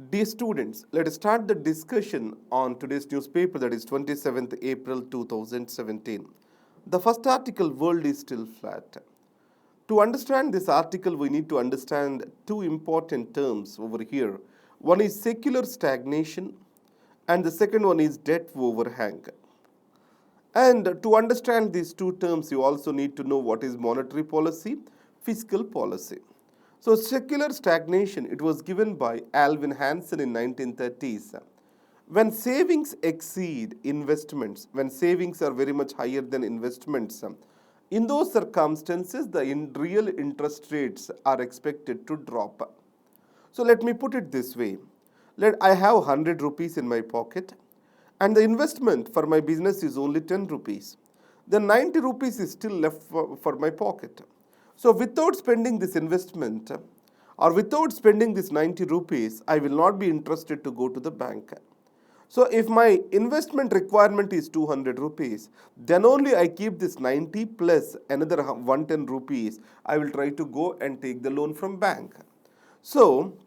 Dear students, let us start the discussion on today's newspaper, that is 27th April 2017. The first article, World is Still Flat. To understand this article, we need to understand two important terms over here. One is secular stagnation and the second one is debt overhang. And to understand these two terms, you also need to know what is monetary policy, fiscal policy. So secular stagnation, it was given by Alvin Hansen in 1930s. When savings exceed investments, when savings are very much higher than investments, in those circumstances, the real interest rates are expected to drop. So let me put it this way. I have 100 rupees in my pocket and the investment for my business is only 10 rupees. Then 90 rupees is still left for my pocket. So without spending this investment or without spending this 90 rupees, I will not be interested to go to the bank. So if my investment requirement is 200 rupees, then only I keep this 90 plus another 110 rupees. I will try to go and take the loan from bank. So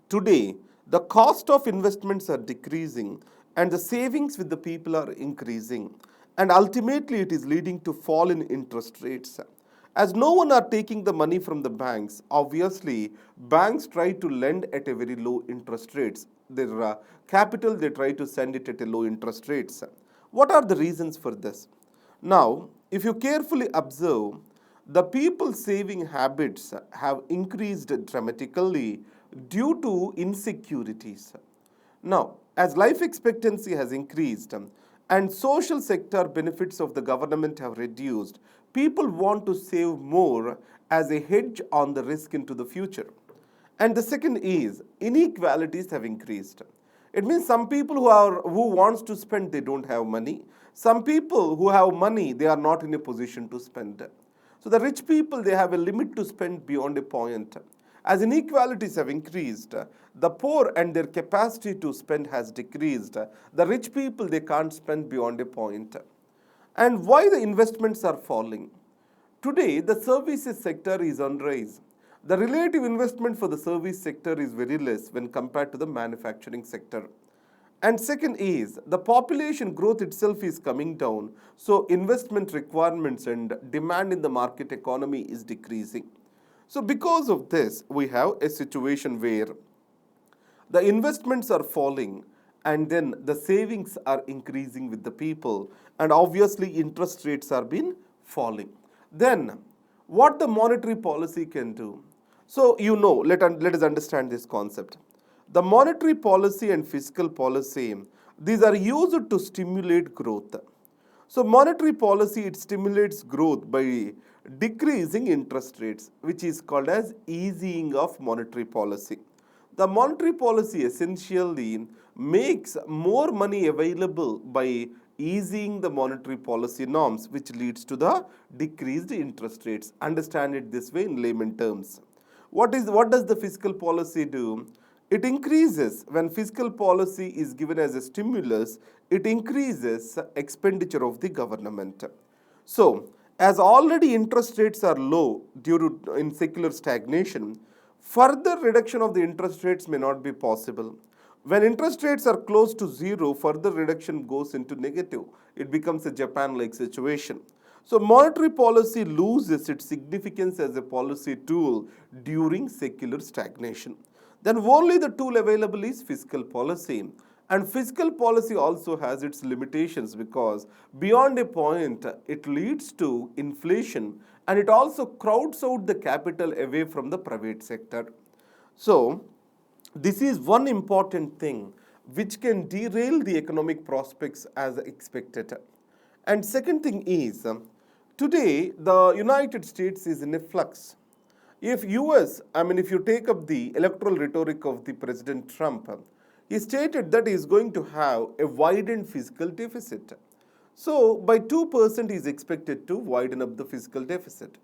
today, the cost of investments are decreasing and the savings with the people are increasing. And ultimately, it is leading to fall in interest rates. As no one are taking the money from the banks, obviously, banks try to lend at a very low interest rates. Their capital, they try to send it at a low interest rates. What are the reasons for this? Now, if you carefully observe, the people's saving habits have increased dramatically due to insecurities. Now, as life expectancy has increased and social sector benefits of the government have reduced, people want to save more as a hedge on the risk into the future. And the second is inequalities have increased. It means some people who wants to spend, they don't have money. Some people who have money, they are not in a position to spend. So the rich people, they have a limit to spend beyond a point. As inequalities have increased, the poor and their capacity to spend has decreased. The rich people, they can't spend beyond a point. And why the investments are falling? Today, the services sector is on rise. The relative investment for the service sector is very less when compared to the manufacturing sector. And second is, the population growth itself is coming down, so investment requirements and demand in the market economy is decreasing. So because of this, we have a situation where the investments are falling and then the savings are increasing with the people and obviously interest rates are been falling. Then what the monetary policy can do? So let us understand this concept. The monetary policy and fiscal policy, these are used to stimulate growth. So monetary policy, it stimulates growth by decreasing interest rates, which is called as easing of monetary policy. The monetary policy essentially makes more money available by easing the monetary policy norms, which leads to the decreased interest rates. Understand it this way in layman terms. What does the fiscal policy do? It increases, when fiscal policy is given as a stimulus, it increases expenditure of the government. So, as already interest rates are low due to in secular stagnation, further reduction of the interest rates may not be possible. When interest rates are close to zero, further reduction goes into negative. It becomes a Japan-like situation. So monetary policy loses its significance as a policy tool during secular stagnation. Then only the tool available is fiscal policy. And fiscal policy also has its limitations because beyond a point, it leads to inflation and it also crowds out the capital away from the private sector. So, this is one important thing which can derail the economic prospects as expected. And second thing is, today the United States is in a flux. If you take up the electoral rhetoric of the President Trump, he stated that he is going to have a widened fiscal deficit. So by 2% he is expected to widen up the fiscal deficit.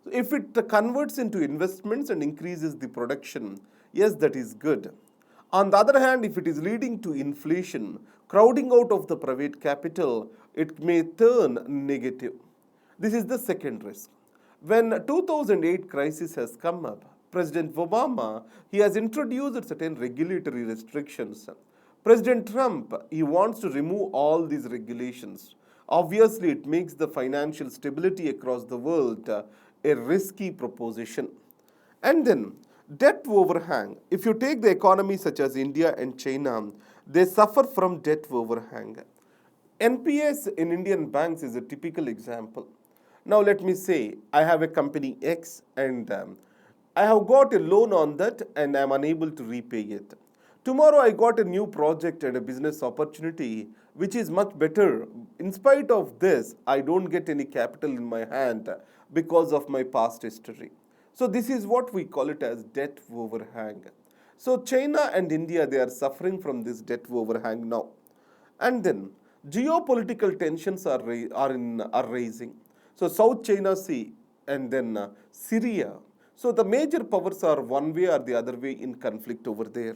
So if it converts into investments and increases the production, yes, that is good. On the other hand, if it is leading to inflation, crowding out of the private capital, it may turn negative. This is the second risk. When 2008 crisis has come up, President Obama, he has introduced certain regulatory restrictions. President Trump, he wants to remove all these regulations. Obviously, it makes the financial stability across the world a risky proposition. And then, debt overhang. If you take the economies such as India and China, they suffer from debt overhang. NPS in Indian banks is a typical example. Now, let me say I have a company X and I have got a loan on that and I am unable to repay it. Tomorrow, I got a new project and a business opportunity which is much better. In spite of this, I don't get any capital in my hand because of my past history. So, this is what we call it as debt overhang. So, China and India, they are suffering from this debt overhang now. And then geopolitical tensions are rising. So South China Sea and then Syria. So the major powers are one way or the other way in conflict over there.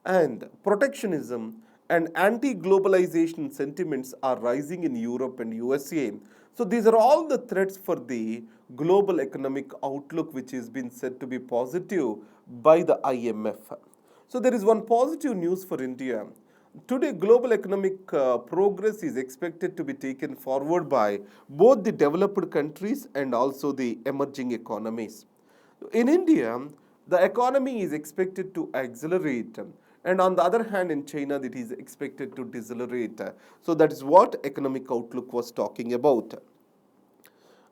And protectionism and anti-globalization sentiments are rising in Europe and USA. So these are all the threats for the global economic outlook which has been said to be positive by the IMF. So there is one positive news for India. Today, global economic progress is expected to be taken forward by both the developed countries and also the emerging economies. In India, the economy is expected to accelerate, and on the other hand, in China, it is expected to decelerate. So, that is what economic outlook was talking about.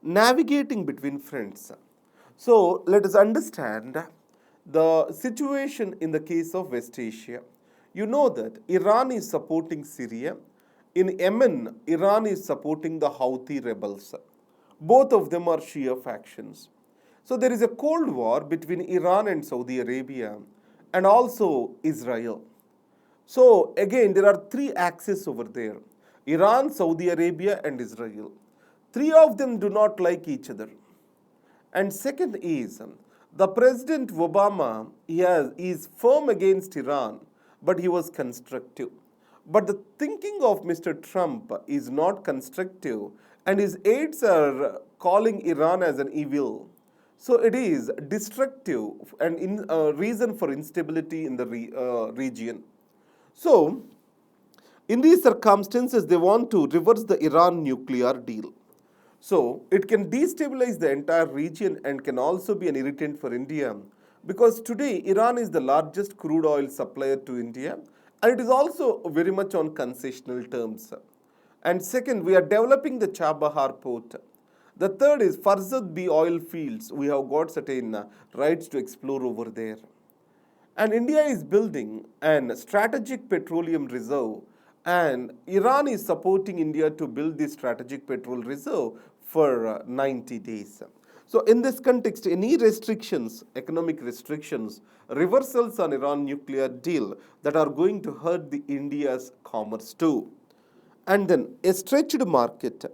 Navigating between fronts. So, let us understand the situation in the case of West Asia. You know that Iran is supporting Syria. In Yemen, Iran is supporting the Houthi rebels. Both of them are Shia factions. So there is a cold war between Iran and Saudi Arabia and also Israel. So again, there are three axes over there: Iran, Saudi Arabia, and Israel. Three of them do not like each other. And second is the President Obama is firm against Iran, but he was constructive. But the thinking of Mr. Trump is not constructive, and his aides are calling Iran as an evil. So it is destructive and reason for instability in the region. So, in these circumstances, they want to reverse the Iran nuclear deal. So, it can destabilize the entire region and can also be an irritant for India because today Iran is the largest crude oil supplier to India and it is also very much on concessional terms. And second, we are developing the Chabahar port. The third is Farzad B oil fields. We have got certain rights to explore over there. And India is building an strategic petroleum reserve, and Iran is supporting India to build this strategic petrol reserve for 90 days. So, in this context, any restrictions, economic restrictions, reversals on Iran nuclear deal that are going to hurt the India's commerce too. And then a stretched market.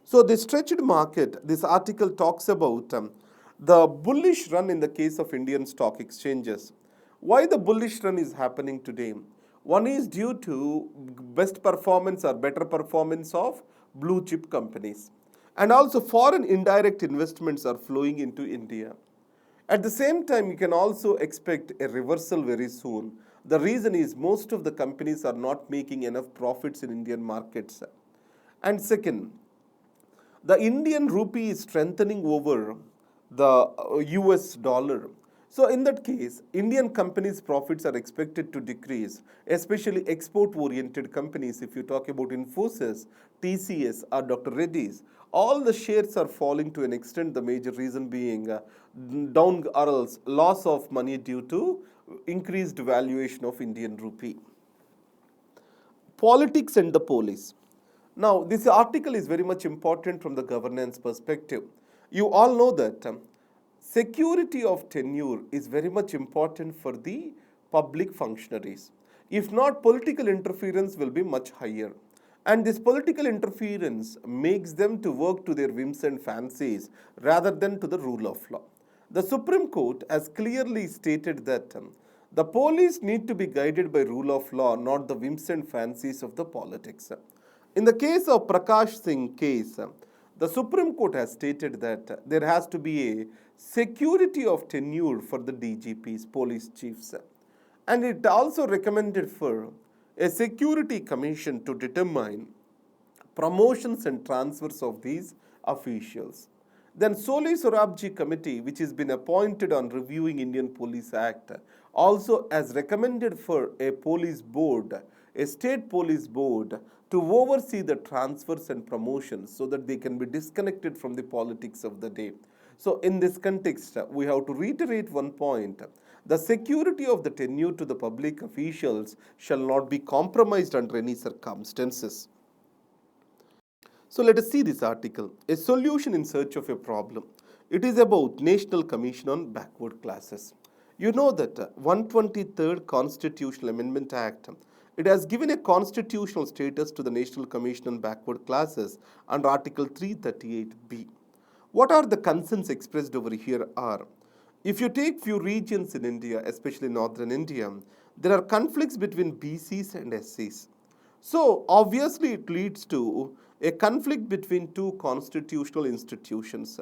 So, the stretched market, this article talks about the bullish run in the case of Indian stock exchanges. Why the bullish run is happening today? One is due to best performance or better performance of blue chip companies. And also foreign indirect investments are flowing into India. At the same time, you can also expect a reversal very soon. The reason is most of the companies are not making enough profits in Indian markets. And second, the Indian rupee is strengthening over the US dollar. So in that case, Indian companies' profits are expected to decrease, especially export-oriented companies. If you talk about Infosys, TCS, or Dr. Reddy's, all the shares are falling to an extent. The major reason being down or else loss of money due to increased valuation of Indian rupee. Politics and the police. Now, this article is very much important from the governance perspective. You all know that security of tenure is very much important for the public functionaries. If not, political interference will be much higher. And this political interference makes them to work to their whims and fancies rather than to the rule of law. The Supreme Court has clearly stated that the police need to be guided by rule of law, not the whims and fancies of the politics. In the case of Prakash Singh case, the Supreme Court has stated that there has to be a security of tenure for the DGPs, police chiefs. And it also recommended for a security commission to determine promotions and transfers of these officials. Then Soli Sorabji Committee, which has been appointed on reviewing Indian Police Act, also has recommended for a police board, a state police board, to oversee the transfers and promotions so that they can be disconnected from the politics of the day. So in this context, we have to reiterate one point. The security of the tenure to the public officials shall not be compromised under any circumstances. So let us see this article, a solution in search of a problem. It is about National Commission on Backward Classes. You know that 123rd Constitutional Amendment Act, it has given a constitutional status to the National Commission on Backward Classes under Article 338B. What are the concerns expressed over here are, if you take few regions in India, especially northern India, there are conflicts between BCs and SCs. So obviously it leads to a conflict between two constitutional institutions.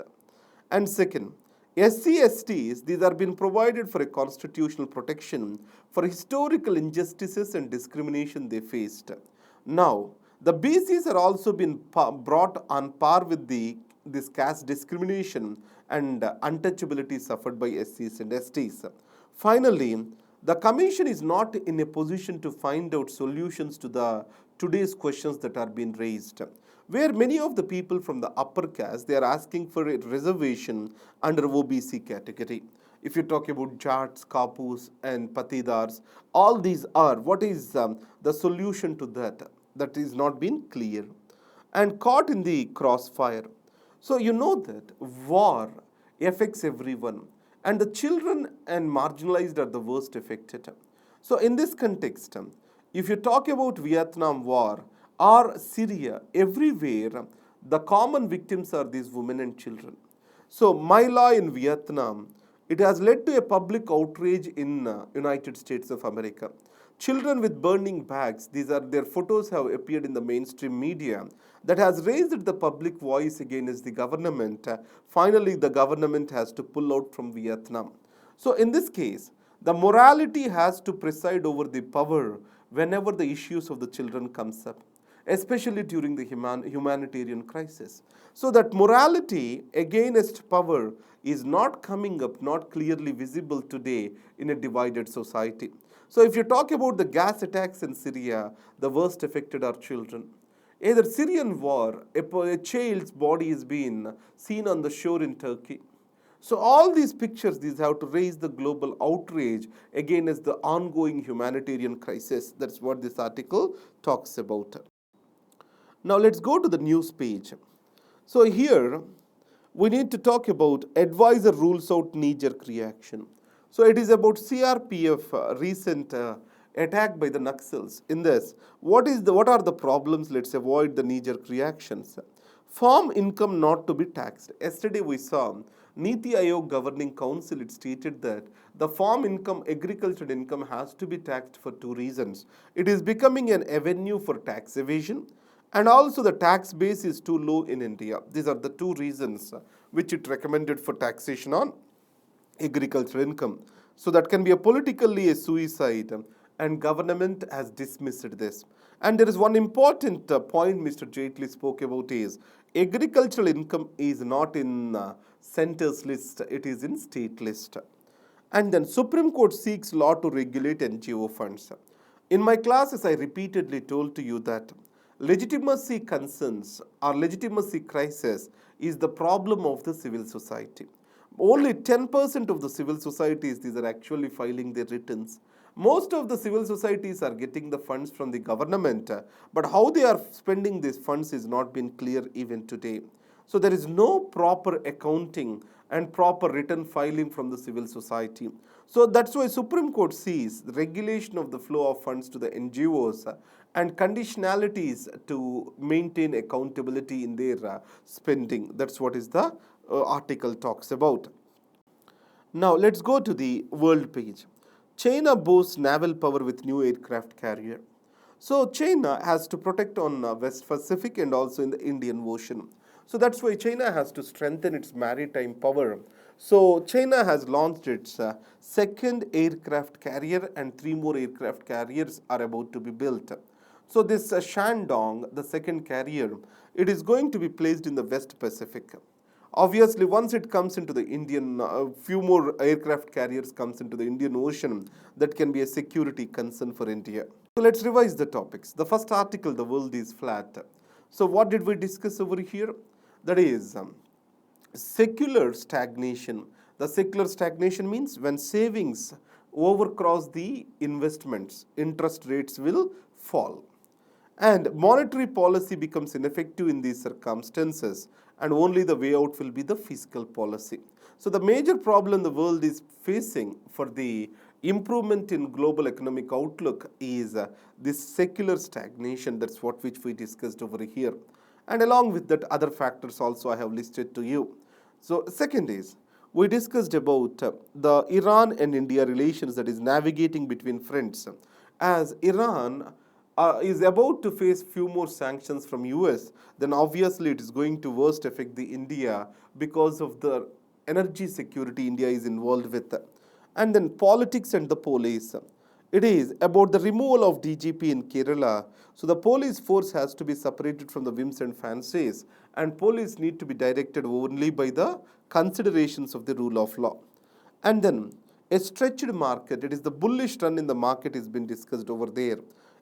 And second, SC/STs, these are being provided for a constitutional protection for historical injustices and discrimination they faced. Now, the BCs are also been brought on par with this caste discrimination and untouchability suffered by SCs and STs. Finally, the Commission is not in a position to find out solutions to today's questions that are being raised, where many of the people from the upper caste, they are asking for a reservation under OBC category. If you talk about Jats, Kapus and Patidars, all these are, what is the solution to that? That is not been clear and caught in the crossfire. So you know that war affects everyone, and the children and marginalized are the worst affected. So in this context, if you talk about Vietnam War or Syria, everywhere the common victims are these women and children. So My Law in Vietnam, it has led to a public outrage in United States of America. Children with burning bags, their photos have appeared in the mainstream media that has raised the public voice against the government. Finally, the government has to pull out from Vietnam. So in this case, the morality has to preside over the power whenever the issues of the children comes up, especially during the humanitarian crisis. So that morality against power is not coming up, not clearly visible today in a divided society. So if you talk about the gas attacks in Syria, the worst affected are children. Either Syrian war, a child's body is being seen on the shore in Turkey. So all these pictures, these have to raise the global outrage against the ongoing humanitarian crisis. That's what this article talks about. Now let's go to the news page. So here we need to talk about advisor rules out knee-jerk reaction. So it is about CRPF recent attack by the Naxals. In this, what are the problems? Let's avoid the knee-jerk reactions. Farm income not to be taxed. Yesterday we saw Niti Aayog Governing Council, it stated that the farm income, agricultural income has to be taxed for two reasons. It is becoming an avenue for tax evasion, and also the tax base is too low in India. These are the two reasons which it recommended for taxation on agricultural income. So that can be politically a suicide, and government has dismissed this. And there is one important point Mr. Jaitley spoke about is agricultural income is not in center's list, it is in state list. And then Supreme Court seeks law to regulate NGO funds. In my classes, I repeatedly told to you that legitimacy concerns or legitimacy crisis is the problem of the civil society. Only 10% of the civil societies, these are actually filing their returns. Most of the civil societies are getting the funds from the government, but how they are spending these funds is not been clear even today. So there is no proper accounting and proper return filing from the civil society. So that's why Supreme Court sees the regulation of the flow of funds to the NGOs and conditionalities to maintain accountability in their spending. That's what is the article talks about. Now let's go to the world page. China boasts naval power with new aircraft carrier. So China has to protect on West Pacific and also in the Indian Ocean. So that's why China has to strengthen its maritime power So China has launched its second aircraft carrier, and three more aircraft carriers are about to be built. So this Shandong, the second carrier, it is going to be placed in the West Pacific. Obviously, once it comes into the Indian, few more aircraft carriers comes into the Indian Ocean, that can be a security concern for India. So let's revise the topics. The first article, the world is flat. So what did we discuss over here? That is secular stagnation. The secular stagnation means when savings overcross the investments, interest rates will fall. And monetary policy becomes ineffective in these circumstances, and only the way out will be the fiscal policy. So the major problem the world is facing for the improvement in global economic outlook is this secular stagnation. That's what which we discussed over here. And along with that, other factors also I have listed to you. So second is, we discussed about the Iran and India relations, that is navigating between friends. As Iran is about to face few more sanctions from US, then obviously it is going to worst affect the India because of the energy security India is involved with. And then politics and the police. It is about the removal of DGP in Kerala. So the police force has to be separated from the whims and fancies, and police need to be directed only by the considerations of the rule of law. And then a stretched market, it is the bullish run in the market is been discussed over there.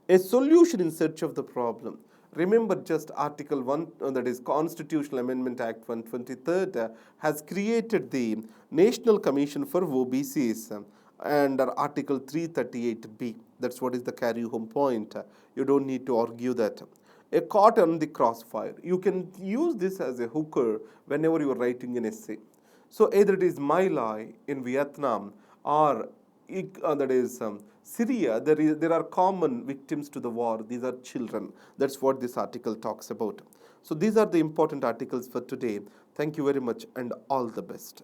A solution in search of the problem. Remember just Article 1, that is Constitutional Amendment Act 123, has created the National Commission for OBCs under Article 338B. That's what is the carry home point. You don't need to argue that. A caught on the crossfire. You can use this as a hooker whenever you are writing an essay. So either it is My Lai in Vietnam or that is Syria, there are common victims to the war. These are children. That's what this article talks about. So these are the important articles for today. Thank you very much and all the best.